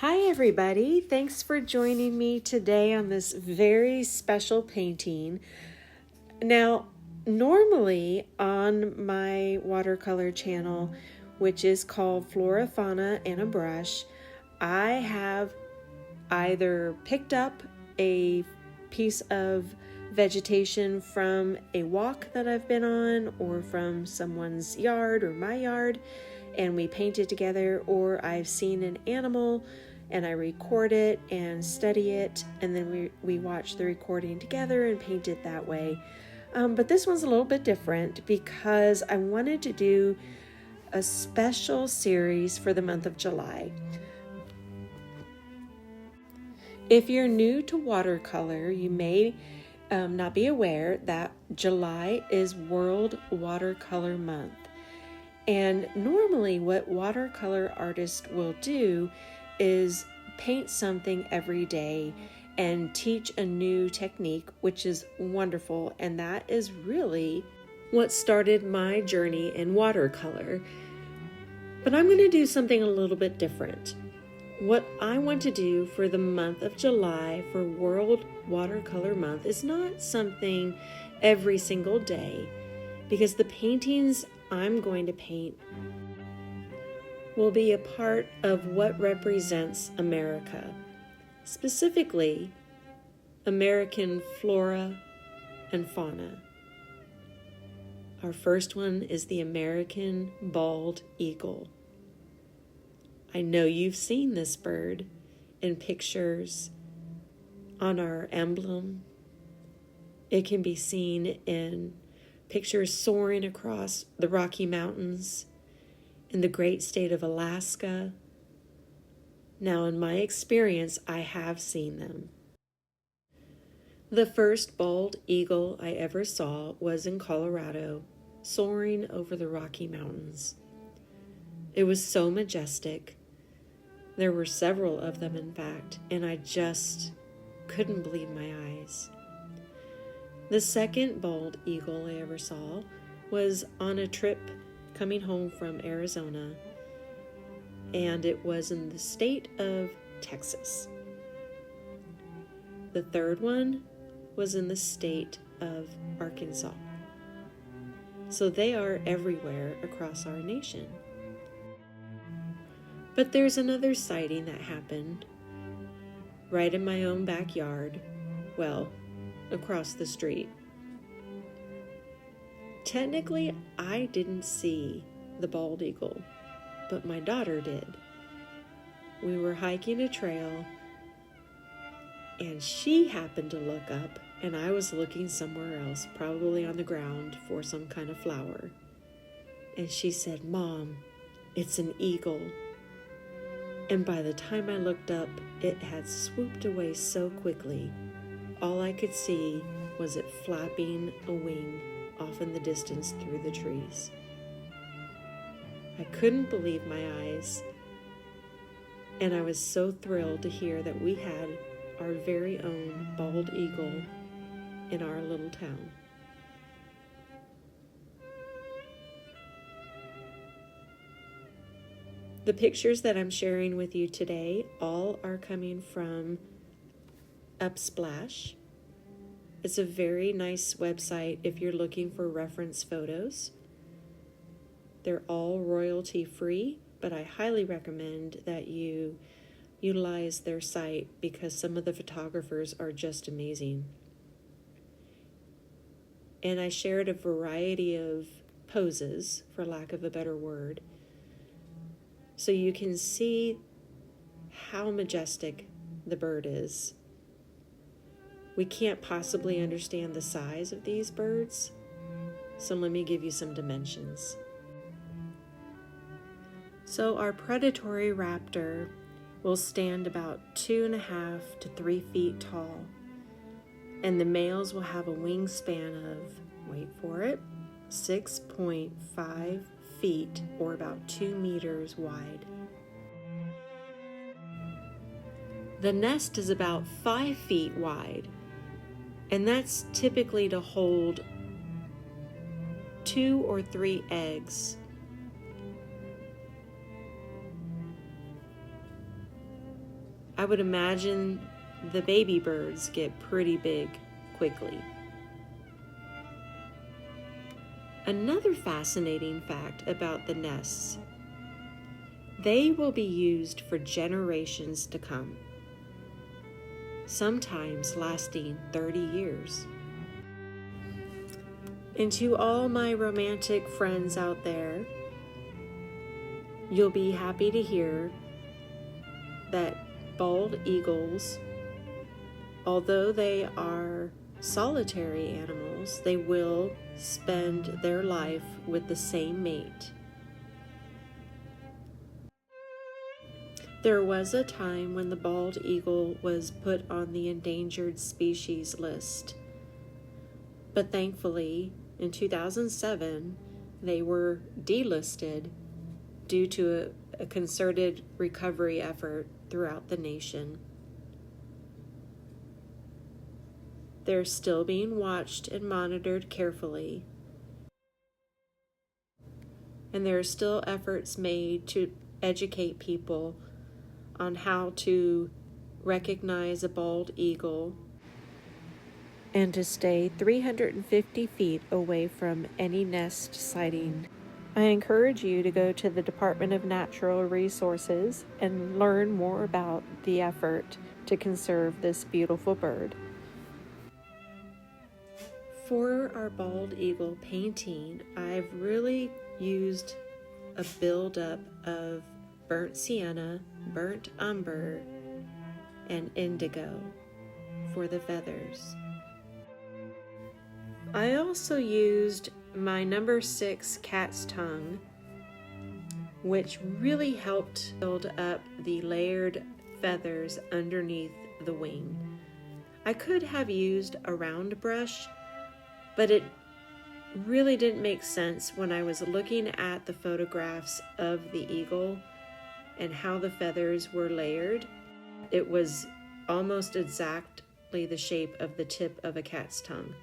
Hi everybody, thanks for joining me today on this very special painting. Now, normally on my watercolor channel, which is called Flora, Fauna, and a Brush, I have either picked up a piece of vegetation from a walk that I've been on or from someone's yard or my yard, and we paint it together, or I've seen an animal and I record it and study it, and then we watch the recording together and paint it that way. But this one's a little bit different because I wanted to do a special series for the month of July. If you're new to watercolor, you may not be aware that July is World Watercolor Month. And normally what watercolor artists will do is paint something every day and teach a new technique, which is wonderful. And that is really what started my journey in watercolor. But I'm going to do something a little bit different. What I want to do for the month of July for World Watercolor Month is not something every single day, because the paintings I'm going to paint will be a part of what represents America, specifically American flora and fauna. Our first one is the American bald eagle. I know you've seen this bird in pictures on our emblem. It can be seen in pictures soaring across the Rocky Mountains in the great state of Alaska. Now, in my experience, I have seen them. The first bald eagle I ever saw was in Colorado, soaring over the Rocky Mountains. It was so majestic. There were several of them, in fact, and I just couldn't believe my eyes. The second bald eagle I ever saw was on a trip coming home from Arizona, and it was in the state of Texas. The third one was in the state of Arkansas. So they are everywhere across our nation. But there's another sighting that happened right in my own backyard, well, across the street. Technically, I didn't see the bald eagle, but my daughter did. We were hiking a trail, and she happened to look up, and I was looking somewhere else, probably on the ground for some kind of flower. And she said, "Mom, it's an eagle." And by the time I looked up, it had swooped away so quickly. All I could see was it flapping a wing off in the distance through the trees. I couldn't believe my eyes, and I was so thrilled to hear that we had our very own bald eagle in our little town. The pictures that I'm sharing with you today all are coming from Upsplash. It's a very nice website if you're looking for reference photos. They're all royalty free, but I highly recommend that you utilize their site because some of the photographers are just amazing. And I shared a variety of poses, for lack of a better word, so you can see how majestic the bird is. We can't possibly understand the size of these birds, so let me give you some dimensions. So our predatory raptor will stand about 2.5 to 3 feet tall, and the males will have a wingspan of, wait for it, 6.5 feet or about 2 meters wide. The nest is about 5 feet wide, and that's typically to hold 2 or 3 eggs. I would imagine the baby birds get pretty big quickly. Another fascinating fact about the nests: they will be used for generations to come, sometimes lasting 30 years. And to all my romantic friends out there, you'll be happy to hear that bald eagles, although they are solitary animals, they will spend their life with the same mate. There was a time when the bald eagle was put on the endangered species list, but thankfully in 2007 they were delisted due to a concerted recovery effort throughout the nation. They're still being watched and monitored carefully, and there are still efforts made to educate people on how to recognize a bald eagle and to stay 350 feet away from any nest sighting. I encourage you to go to the Department of Natural Resources and learn more about the effort to conserve this beautiful bird. For our bald eagle painting, I've really used a buildup of burnt sienna, burnt umber, and indigo for the feathers. I also used my number 6 cat's tongue, which really helped build up the layered feathers underneath the wing. I could have used a round brush, but it really didn't make sense when I was looking at the photographs of the eagle and how the feathers were layered. It was almost exactly the shape of the tip of a cat's tongue.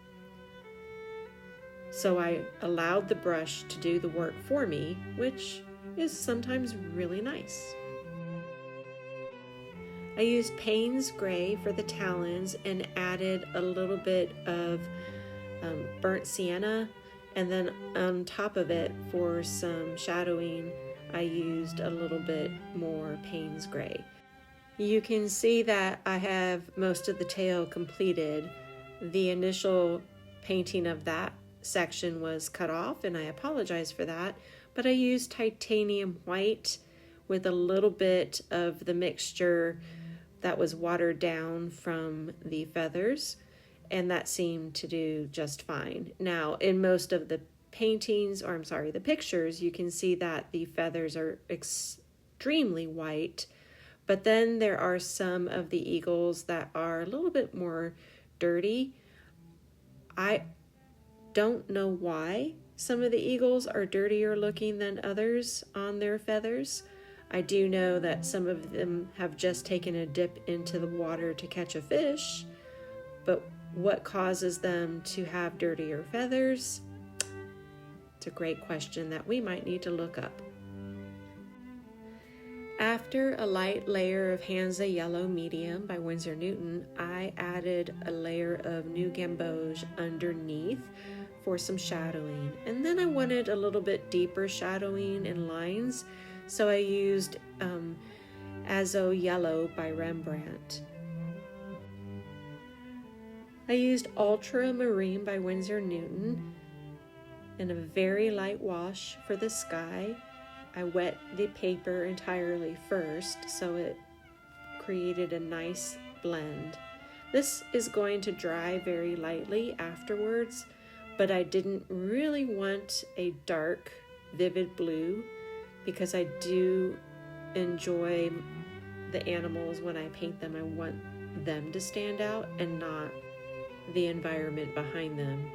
So I allowed the brush to do the work for me, which is sometimes really nice. I used Payne's Gray for the talons and added a little bit of burnt sienna, and then on top of it for some shadowing I used a little bit more Payne's Gray. You can see that I have most of the tail completed. The initial painting of that section was cut off, and I apologize for that, but I used titanium white with a little bit of the mixture that was watered down from the feathers, and that seemed to do just fine. Now, in most of the the pictures, you can see that the feathers are extremely white, but then there are some of the eagles that are a little bit more dirty. I don't know why some of the eagles are dirtier looking than others on their feathers. I do know that some of them have just taken a dip into the water to catch a fish, but what causes them to have dirtier feathers? It's a great question that we might need to look up. After a light layer of Hansa Yellow Medium by Winsor Newton, I added a layer of New Gamboge underneath for some shadowing. And then I wanted a little bit deeper shadowing and lines, so I used Azo Yellow by Rembrandt. I used Ultramarine by Winsor Newton and a very light wash for the sky. I wet the paper entirely first, so it created a nice blend. This is going to dry very lightly afterwards, but I didn't really want a dark, vivid blue because I do enjoy the animals when I paint them. I want them to stand out and not the environment behind them.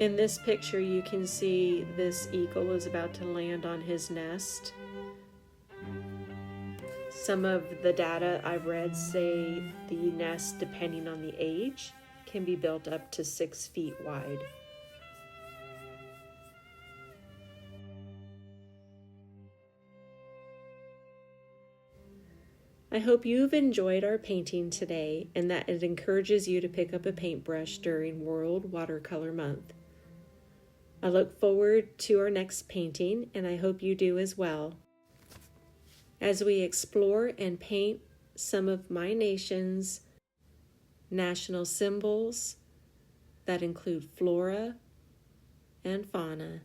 In this picture, you can see this eagle is about to land on his nest. Some of the data I've read say the nest, depending on the age, can be built up to 6 feet wide. I hope you've enjoyed our painting today and that it encourages you to pick up a paintbrush during World Watercolor Month. I look forward to our next painting, and I hope you do as well, as we explore and paint some of my nation's national symbols that include Flora and Fauna.